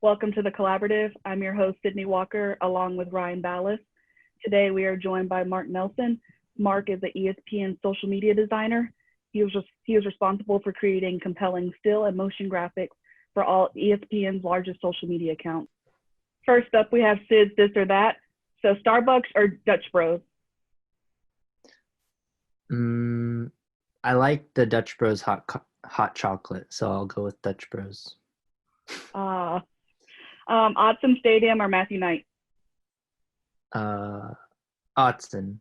Welcome to the Collaborative. I'm your host, Sydnee Walker, along with Ryan Ballis. Today, we are joined by Mark Nelson. Mark is the ESPN social media designer. He was responsible for creating compelling still and motion graphics for all ESPN's largest social media accounts. First up, we have Sid's This or That. So Starbucks or Dutch Bros? I like the Dutch Bros hot chocolate, so I'll go with Dutch Bros. Autzen Stadium or Matthew Knight? Autzen.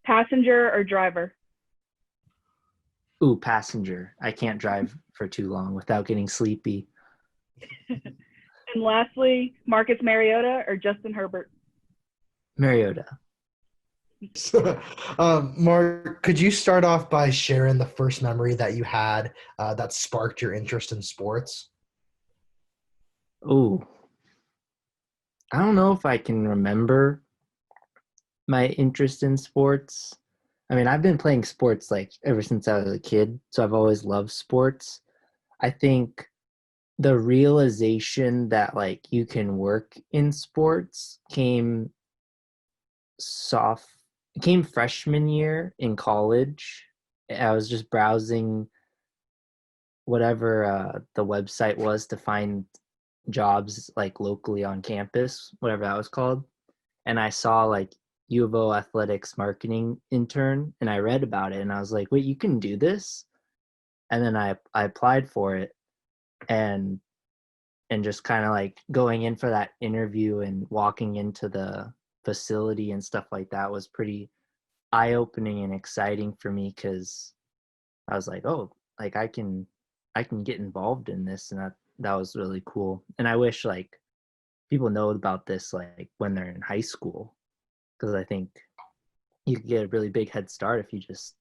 Passenger or driver? Ooh, passenger. I can't drive for too long without getting sleepy. And lastly, Marcus Mariota or Justin Herbert? Mariota. Mark, could you start off by sharing the first memory that you had that sparked your interest in sports? Ooh. I don't know if I can remember my interest in sports. I mean, I've been playing sports like ever since I was a kid, so I've always loved sports. I think the realization that like you can work in sports came freshman year in college. I was just browsing whatever the website was to find jobs like locally on campus, whatever that was called. And I saw like U of O athletics marketing intern, and I read about it and I was like, wait, you can do this? And then I applied for it, and just kind of like going in for that interview and walking into the facility and stuff like that was pretty eye-opening and exciting for me, because I was like, oh, like I can get involved in this, and that was really cool. And I wish like people know about this like when they're in high school, because I think you could get a really big head start if you just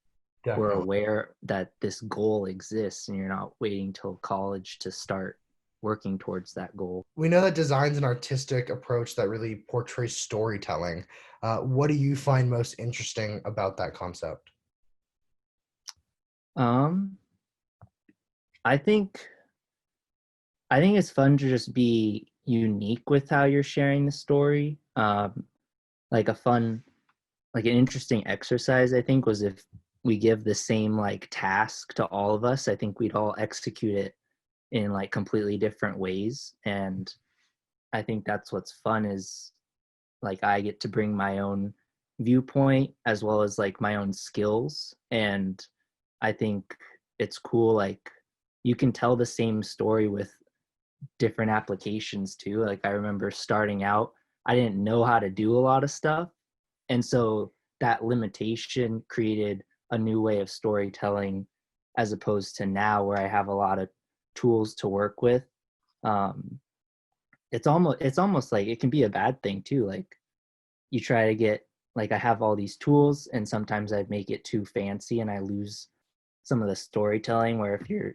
were aware that this goal exists and you're not waiting till college to start working towards that goal. We know that design's an artistic approach that really portrays storytelling. What do you find most interesting about that concept? I think it's fun to just be unique with how you're sharing the story. Like an interesting exercise, I think, was if we give the same like task to all of us, I think we'd all execute it in like completely different ways. And I think that's what's fun, is like I get to bring my own viewpoint as well as like my own skills. And I think it's cool, like you can tell the same story with different applications too. Like I remember starting out, I didn't know how to do a lot of stuff, and so that limitation created a new way of storytelling, as opposed to now where I have a lot of tools to work with. It's almost like it can be a bad thing too. Like you try to get, like I have all these tools and sometimes I make it too fancy and I lose some of the storytelling, where if you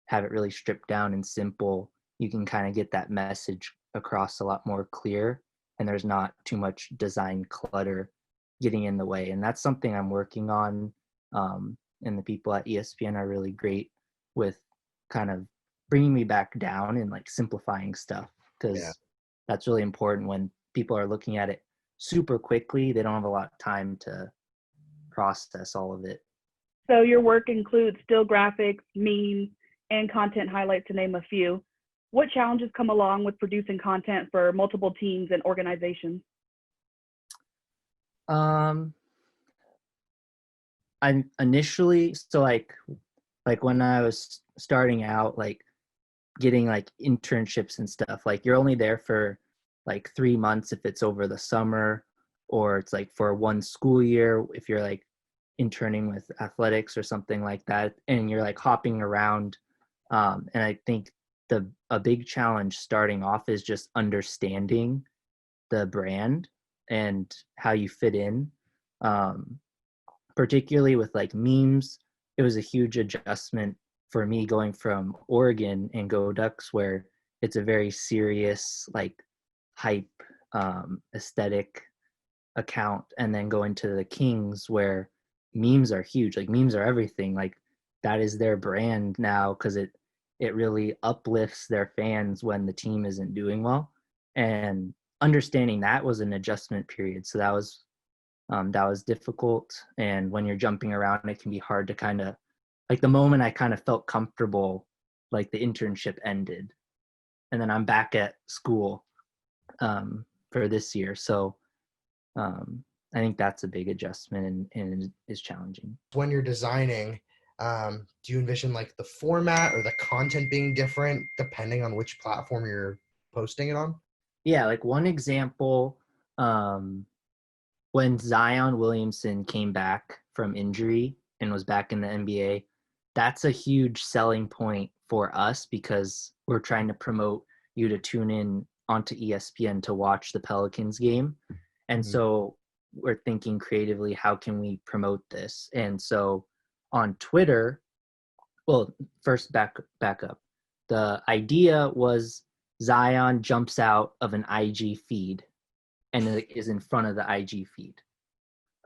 have it really stripped down and simple, you can kind of get that message across a lot more clear, and there's not too much design clutter getting in the way. And that's something I'm working on. And the people at ESPN are really great with kind of bringing me back down and like simplifying stuff, because that's really important when people are looking at it super quickly. They don't have a lot of time to process all of it. So your work includes still graphics, memes, and content highlights, to name a few. What challenges come along with producing content for multiple teams and organizations? I initially, so like when I was starting out, like getting like internships and stuff, like you're only there for like 3 months if it's over the summer, or it's like for one school year if you're like interning with athletics or something like that, and you're like hopping around. And I think a big challenge starting off is just understanding the brand and how you fit in. Particularly with like memes, it was a huge adjustment for me going from Oregon and Go Ducks, where it's a very serious like hype aesthetic account, and then going to the Kings, where memes are huge. Like memes are everything. Like that is their brand now, because it it really uplifts their fans when the team isn't doing well. And understanding that was an adjustment period. So that was difficult. And when you're jumping around, it can be hard to kind of, like, the moment I kind of felt comfortable, like the internship ended, and then I'm back at school for this year. So I think that's a big adjustment and is challenging. When you're designing, do you envision like the format or the content being different depending on which platform you're posting it on? Yeah, like one example, when Zion Williamson came back from injury and was back in the NBA, that's a huge selling point for us because we're trying to promote you to tune in onto ESPN to watch the Pelicans game. And so we're thinking creatively, how can we promote this? And so on Twitter, well, first back up. The idea was Zion jumps out of an IG feed and it is in front of the IG feed.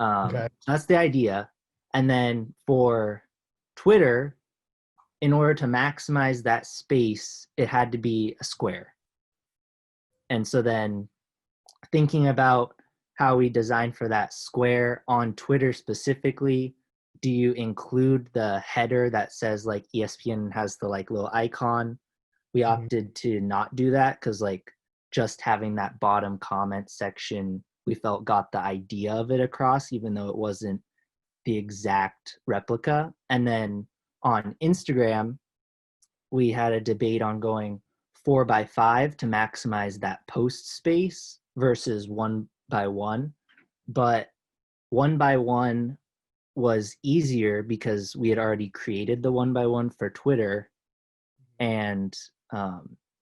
Okay. That's the idea. And then for Twitter, in order to maximize that space, it had to be a square. And so then thinking about how we design for that square on Twitter specifically, do you include the header that says like ESPN has the like little icon? We opted to not do that because like just having that bottom comment section, we felt got the idea of it across, even though it wasn't the exact replica. And then on Instagram, we had a debate on going 4x5 to maximize that post space versus 1x1. But 1x1 was easier because we had already created the 1x1 for Twitter, and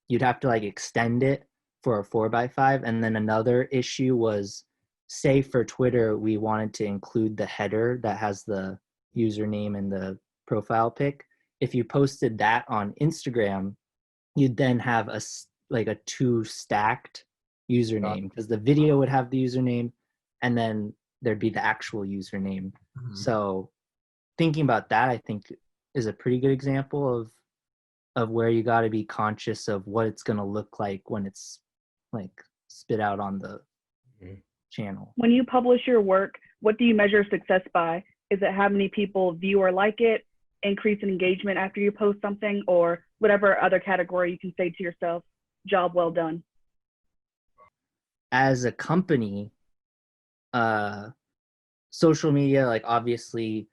you'd have to like extend it for a 4x5. And then another issue was, say for Twitter, we wanted to include the header that has the username and the profile pic. If you posted that on Instagram, you'd then have a two stacked username because the video would have the username and then there'd be the actual username. So thinking about that, I think is a pretty good example of where you got to be conscious of what it's going to look like when it's like spit out on the channel. When you publish your work, what do you measure success by? Is it how many people view or like it, increase in engagement after you post something, or whatever other category you can say to yourself, job well done? As a company, social media, like obviously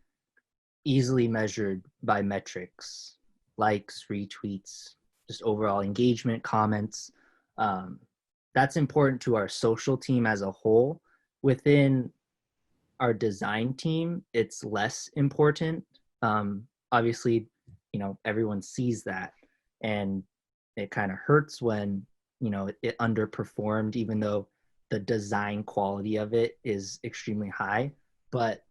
easily measured by metrics, likes, retweets, just overall engagement, comments. That's important to our social team as a whole. Within our design team, it's less important. Obviously, everyone sees that, and it kind of hurts when, it underperformed, even though the design quality of it is extremely high. But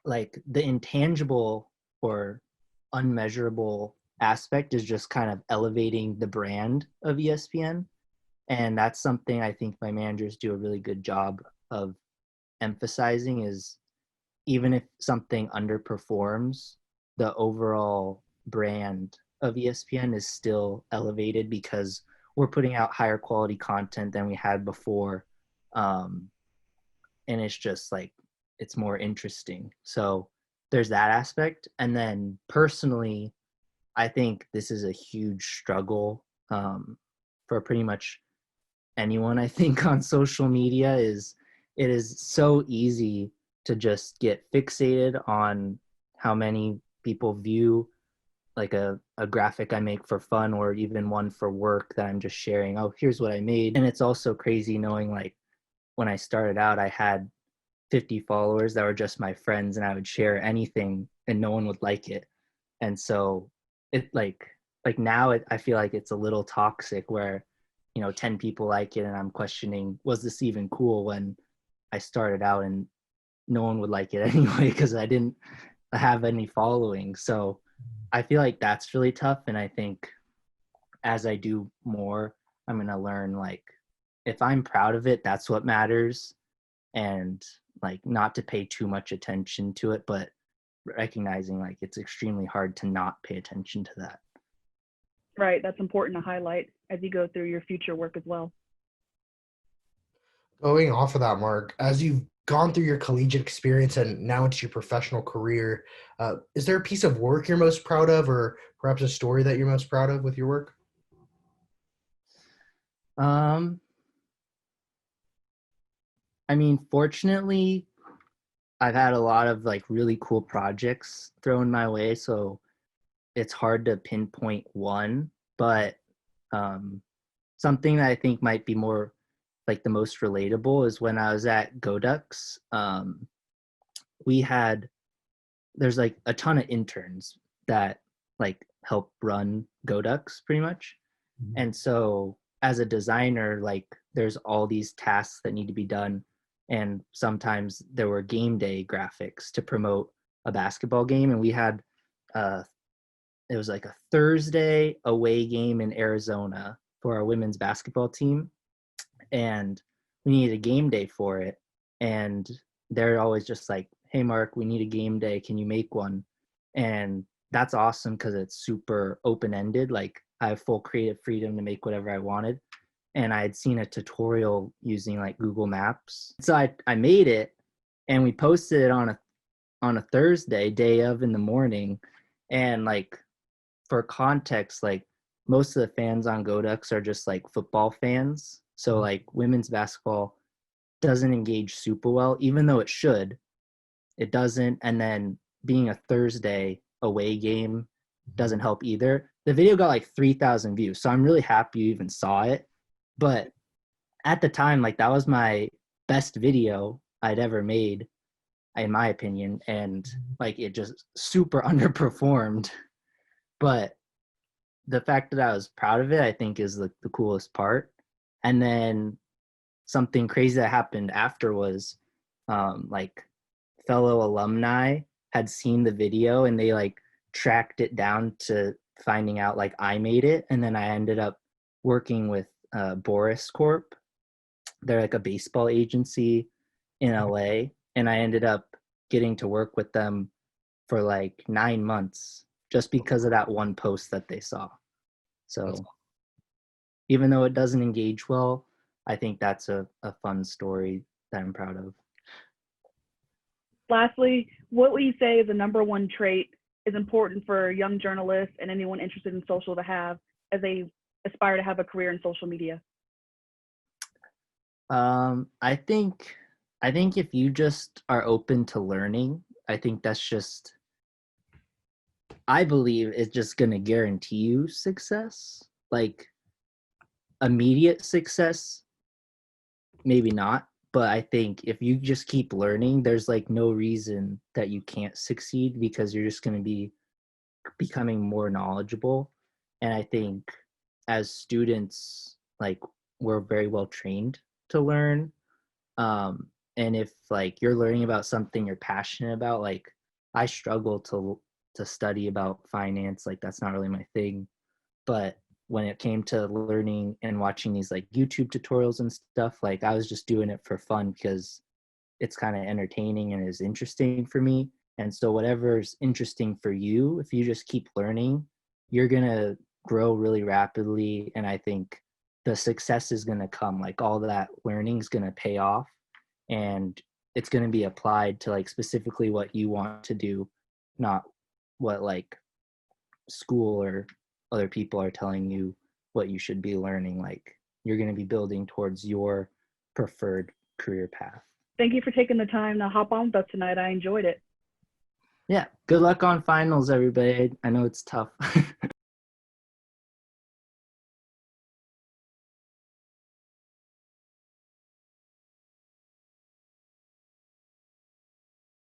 like the intangible or unmeasurable aspect is just kind of elevating the brand of ESPN. And that's something I think my managers do a really good job of emphasizing, is even if something underperforms, the overall brand of ESPN is still elevated because we're putting out higher quality content than we had before. And it's just like, it's more interesting. So there's that aspect. And then personally, I think this is a huge struggle for pretty much anyone, I think, on social media. It is so easy to just get fixated on how many people view like a graphic I make for fun, or even one for work that I'm just sharing, oh, here's what I made. And it's also crazy knowing like when I started out, I had 50 followers that were just my friends, and I would share anything and no one would like it. And so it like now I feel like it's a little toxic where 10 people like it and I'm questioning, was this even cool, when I started out and no one would like it anyway because I didn't have any following. So I feel like that's really tough. And I think as I do more, I'm going to learn, like, if I'm proud of it, that's what matters. And like not to pay too much attention to it, but recognizing like it's extremely hard to not pay attention to that. Right, that's important to highlight as you go through your future work as well. Going off of that, Mark, as you've gone through your collegiate experience and now into your professional career, is there a piece of work you're most proud of, or perhaps a story that you're most proud of with your work? Um, I mean, fortunately, I've had a lot of like really cool projects thrown my way, so it's hard to pinpoint one, but um, something that I think might be more like the most relatable is when I was at Godux. We had there's like a ton of interns that like help run Godux pretty much, Mhm. and so as a designer, like there's all these tasks that need to be done, and sometimes there were game day graphics to promote a basketball game, and we had uh, it was like a Thursday away game in Arizona for our women's basketball team, and we needed a game day for it. And they're always just like, "Hey, Mark, we need a game day. Can you make one?" And that's awesome because it's super open ended. Like I have full creative freedom to make whatever I wanted. And I had seen a tutorial using like Google Maps, so I made it, and we posted it on a Thursday, day of in the morning, and like for context, like most of the fans on Godux are just like football fans. So like women's basketball doesn't engage super well, even though it should. It doesn't. And then being a Thursday away game doesn't help either. The video got like 3,000 views. So I'm really happy you even saw it. But at the time, like that was my best video I'd ever made, in my opinion. And like it just super underperformed. But the fact that I was proud of it, I think, is the coolest part. And then something crazy that happened after was like fellow alumni had seen the video and they like tracked it down to finding out like I made it. And then I ended up working with Boris Corp. They're like a baseball agency in LA. And I ended up getting to work with them for like 9 months just because of that one post that they saw. That's So even though it doesn't engage well, I think that's a fun story that I'm proud of. Lastly, what would you say is the number one trait is important for young journalists and anyone interested in social to have as they aspire to have a career in social media? I think if you just are open to learning, I think that's just I believe it's just gonna guarantee you success. Like immediate success, maybe not. But I think if you just keep learning, there's like no reason that you can't succeed because you're just gonna be becoming more knowledgeable. And I think as students, like we're very well trained to learn. And if like you're learning about something you're passionate about, like I struggle to study about finance, like that's not really my thing. But when it came to learning and watching these like YouTube tutorials and stuff, like I was just doing it for fun because it's kind of entertaining and is interesting for me. And so whatever's interesting for you, if you just keep learning, you're going to grow really rapidly. And I think the success is going to come. Like all that learning is going to pay off and it's going to be applied to like specifically what you want to do, not what like school or other people are telling you what you should be learning. Like you're going to be building towards your preferred career path. Thank you for taking the time to hop on with us tonight. I enjoyed it. Yeah. Good luck on finals, everybody. I know it's tough.